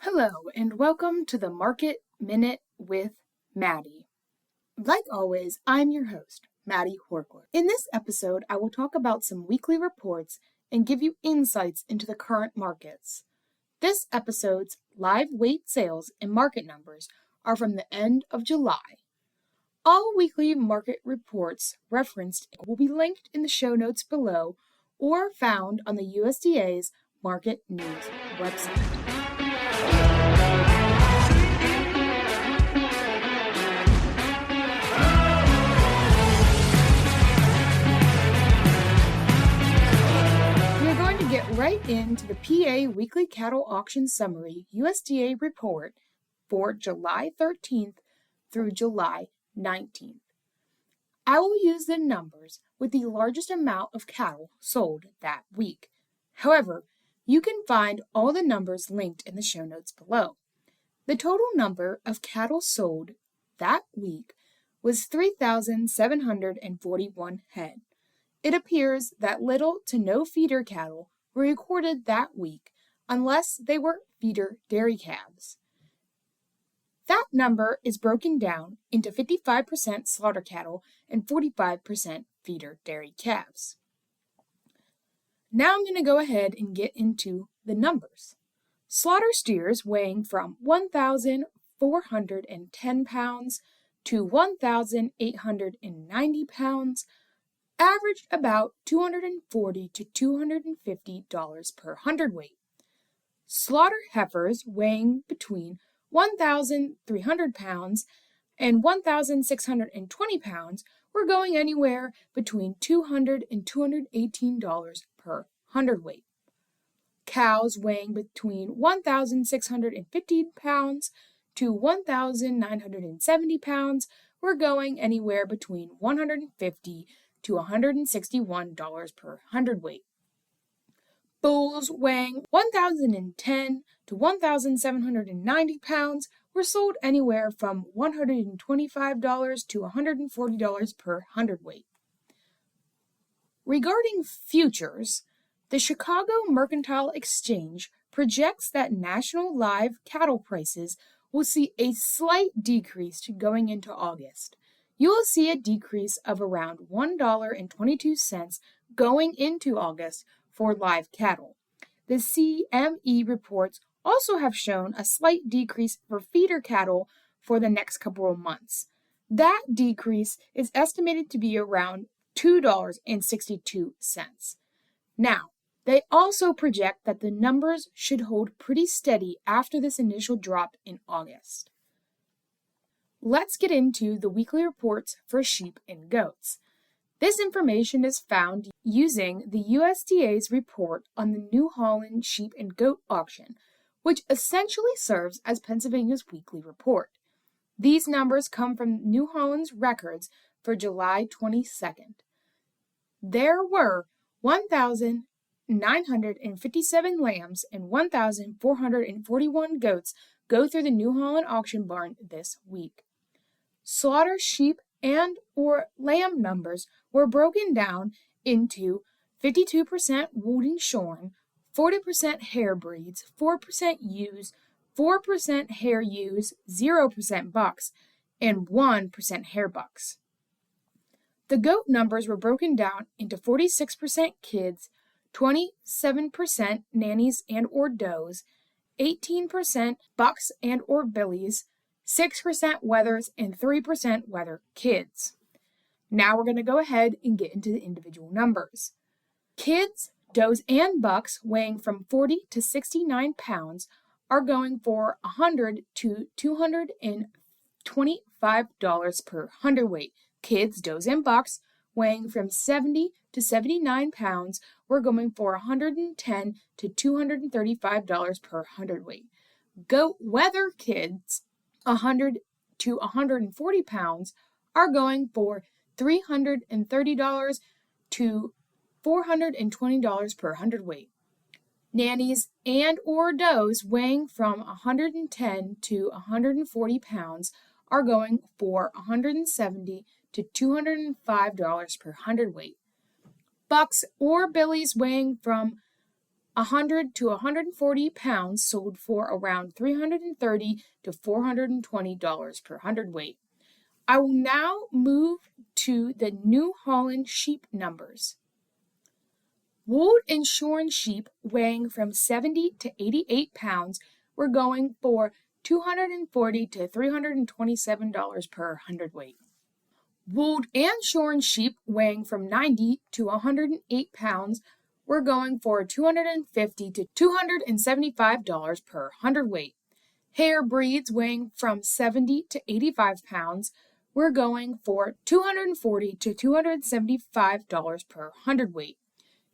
Hello, and welcome to the Market Minute with Mattie. Like always, I'm your host, Mattie Horchler. In this episode, I will talk about some weekly reports and give you insights into the current markets. This episode's live weight sales and market numbers are from the end of July. All weekly market reports referenced will be linked in the show notes below or found on the USDA's Market News website. Get right into the PA Weekly Cattle Auction Summary USDA report for July 13th through July 19th. I will use the numbers with the largest amount of cattle sold that week. However, you can find all the numbers linked in the show notes below. The total number of cattle sold that week was 3,741 head. It appears that little to no feeder cattle were recorded that week unless they were feeder dairy calves. That number is broken down into 55% slaughter cattle and 45% feeder dairy calves. Now I'm going to go ahead and get into the numbers. Slaughter steers weighing from 1,410 pounds to 1,890 pounds averaged about $240 to $250 per hundredweight. Slaughter heifers weighing between 1,300 pounds and 1,620 pounds were going anywhere between $200 and $218 per hundredweight. Cows weighing between 1,650 pounds to 1,970 pounds were going anywhere between $150 to $161 per hundredweight. Bulls weighing 1,010 to 1,790 pounds were sold anywhere from $125 to $140 per hundredweight. Regarding futures, the Chicago Mercantile Exchange projects that national live cattle prices will see a slight decrease going into August. You will see a decrease of around $1.22 going into August for live cattle. The CME reports also have shown a slight decrease for feeder cattle for the next couple of months. That decrease is estimated to be around $2.62. Now, they also project that the numbers should hold pretty steady after this initial drop in August. Let's get into the weekly reports for sheep and goats. This information is found using the USDA's report on the New Holland sheep and goat auction, which essentially serves as Pennsylvania's weekly report. These numbers come from New Holland's records for July 22nd. There were 1,957 lambs and 1,441 goats go through the New Holland auction barn this week. Slaughter sheep and or lamb numbers were broken down into 52% woolly shorn, 40% hair breeds, 4% ewes, 4% hair ewes, 0% bucks, and 1% hair bucks. The goat numbers were broken down into 46% kids, 27% nannies and or does, 18% bucks and or billies, 6% wethers, and 3% wether kids. Now we're going to go ahead and get into the individual numbers. Kids, does, and bucks weighing from 40 to 69 pounds are going for $100 to $225 per hundredweight. Kids, does, and bucks weighing from 70 to 79 pounds were going for $110 to $235 per hundredweight. Goat wether kids 100 to 140 pounds are going for $330 to $420 per hundredweight. Nannies and or does weighing from 110 to 140 pounds are going for $170 to $205 per hundredweight. Bucks or billies weighing from 100 to 140 pounds sold for around $330 to $420 per hundredweight. I will now move to the New Holland sheep numbers. Wool and shorn sheep weighing from 70 to 88 pounds were going for $240 to $327 per hundredweight. Wooled and shorn sheep weighing from 90 to 108 pounds were going for $250 to $275 per hundredweight. Hair breeds weighing from 70 to 85 pounds were going for $240 to $275 per hundredweight.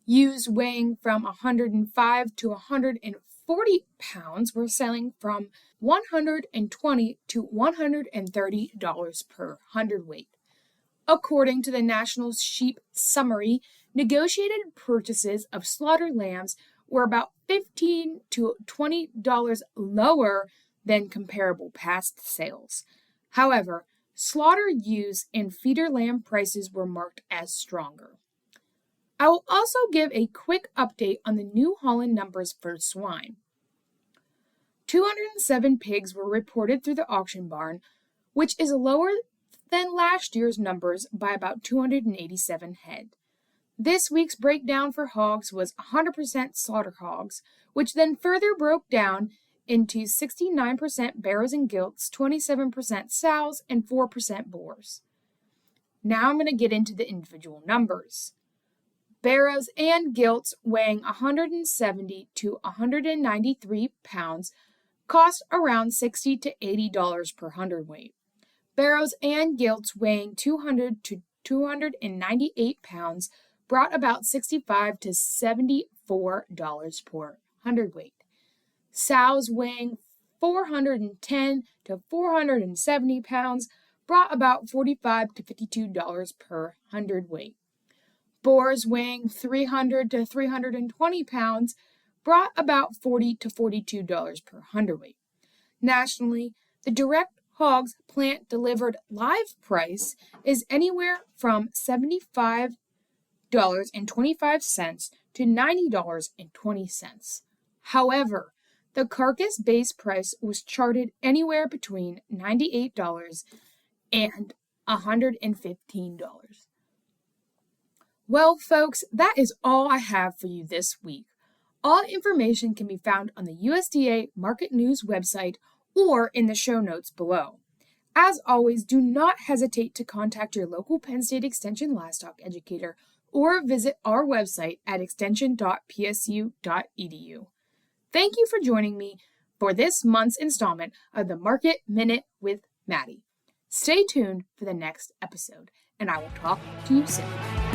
Ewes weighing from 105 to 140 pounds were selling from $120 to $130 per hundredweight. According to the National Sheep Summary, negotiated purchases of slaughtered lambs were about $15 to $20 lower than comparable past sales. However, slaughter ewes and feeder lamb prices were marked as stronger. I will also give a quick update on the New Holland numbers for swine. 207 pigs were reported through the auction barn, which is lower than last year's numbers by about 287 head. This week's breakdown for hogs was 100% slaughter hogs, which then further broke down into 69% barrows and gilts, 27% sows, and 4% boars. Now I'm going to get into the individual numbers. Barrows and gilts weighing 170 to 193 pounds cost around $60 to $80 per hundredweight. Barrows and gilts weighing 200 to 298 pounds brought about $65 to $74 per hundredweight. Sows weighing 410 to 470 pounds brought about $45 to $52 per hundredweight. Boars weighing 300 to 320 pounds brought about $40 to $42 per hundredweight. Nationally, the direct hogs plant delivered live price is anywhere from $75.25 to $90.20. However, the carcass base price was charted anywhere between $98 and $115. Well, folks, that is all I have for you this week. All information can be found on the USDA Market News website or in the show notes below. As always, do not hesitate to contact your local Penn State Extension livestock educator or visit our website at extension.psu.edu. Thank you for joining me for this month's installment of the Market Minute with Mattie. Stay tuned for the next episode, and I will talk to you soon.